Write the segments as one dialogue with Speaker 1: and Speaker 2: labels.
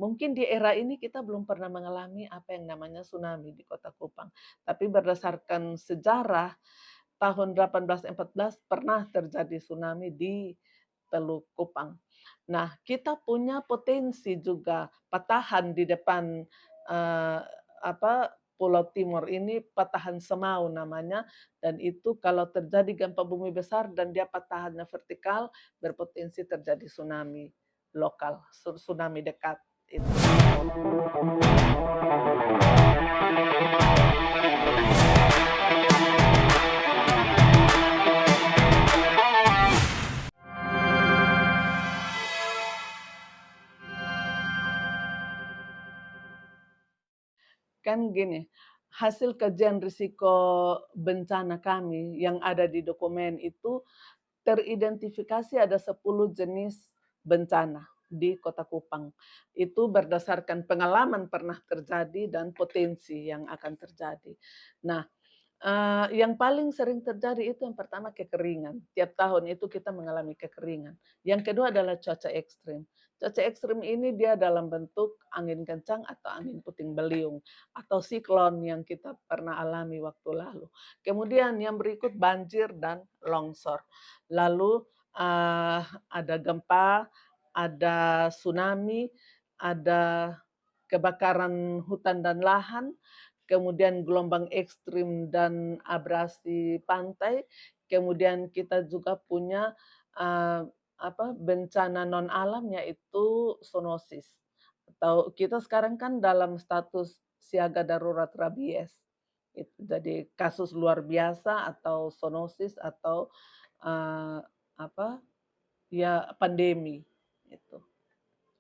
Speaker 1: Mungkin di era ini kita belum pernah mengalami apa yang namanya tsunami di Kota Kupang, tapi berdasarkan sejarah tahun 1814 pernah terjadi tsunami di Teluk Kupang. Nah, kita punya potensi juga patahan di depan, eee, Pulau Timur ini, patahan Semau namanya, dan itu kalau terjadi gempa bumi besar dan dia patahannya vertikal, berpotensi terjadi tsunami lokal, tsunami dekat, itu. Kan gini, hasil kajian risiko bencana kami yang ada di dokumen itu teridentifikasi ada 10 jenis bencana di Kota Kupang. Itu berdasarkan pengalaman pernah terjadi dan potensi yang akan terjadi. Nah, yang paling sering terjadi itu yang pertama kekeringan. Tiap tahun itu kita mengalami kekeringan. Yang kedua adalah cuaca ekstrim. Cuaca ekstrim ini dia dalam bentuk angin kencang atau angin puting beliung atau siklon yang kita pernah alami waktu lalu. Kemudian yang berikut banjir dan longsor. Lalu ada gempa, ada tsunami, ada kebakaran hutan dan lahan, kemudian gelombang ekstrim dan abrasi pantai, kemudian kita juga punya, bencana non alam yaitu zoonosis, atau kita sekarang kan dalam status siaga darurat rabies. Jadi kasus luar biasa atau zoonosis atau, eee, apa, ya pandemi, itu,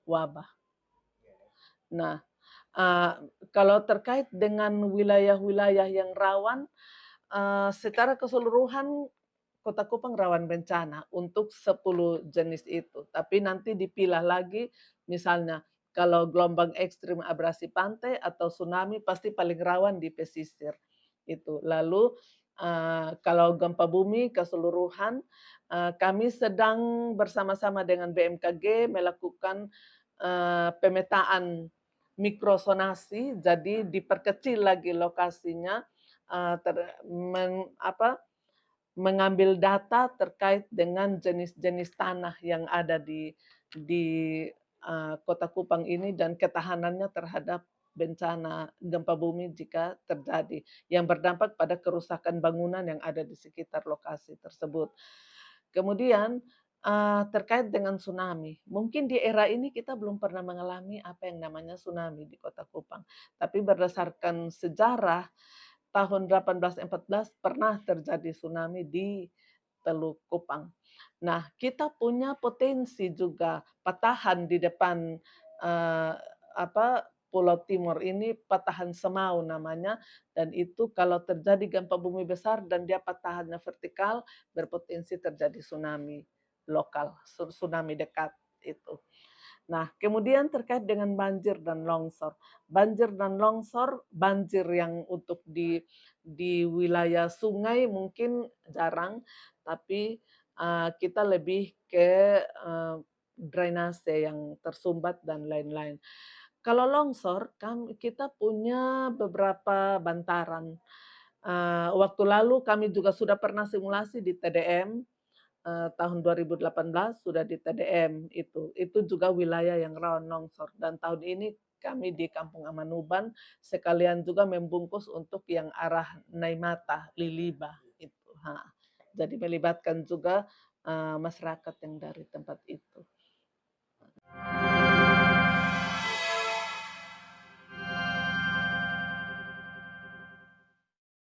Speaker 1: wabah. Nah, Eee, kalau terkait dengan wilayah-wilayah yang rawan, secara keseluruhan Kota Kupang rawan bencana untuk 10 jenis itu, tapi nanti dipilah lagi misalnya kalau gelombang ekstrim abrasi pantai atau tsunami pasti paling rawan di pesisir, itu. Lalu, kalau gempa bumi keseluruhan, kami sedang bersama-sama dengan BMKG melakukan, pemetaan mikrosonasi, jadi diperkecil lagi lokasinya, eee, ter meng apa, mengambil data terkait dengan jenis-jenis tanah yang ada di, Kota Kupang ini dan ketahanannya terhadap bencana gempa bumi jika terjadi, yang berdampak pada kerusakan bangunan yang ada di sekitar lokasi tersebut. Kemudian, terkait dengan tsunami, mungkin di era ini kita belum pernah mengalami apa yang namanya tsunami di Kota Kupang, tapi berdasarkan sejarah tahun 1814 pernah terjadi tsunami di Teluk Kupang. Nah, kita punya potensi juga patahan di depan, eee, Pulau Timur ini, patahan Semau namanya, dan itu kalau terjadi gempa bumi besar dan dia patahannya vertikal, berpotensi terjadi tsunami lokal, tsunami dekat, itu. Nah, kemudian terkait dengan banjir dan longsor. Banjir dan longsor, banjir yang untuk di wilayah sungai mungkin jarang, tapi, kita lebih ke, drainase yang tersumbat dan lain-lain. Kalau longsor, kita punya beberapa bantaran. Waktu lalu kami juga sudah pernah simulasi di TDM, tahun 2018 sudah di TDM itu. Itu juga wilayah yang rawan longsor dan tahun ini kami di Kampung Amanuban sekalian juga membungkus untuk yang arah Naimata, Liliba itu, Jadi melibatkan juga, masyarakat yang dari tempat itu.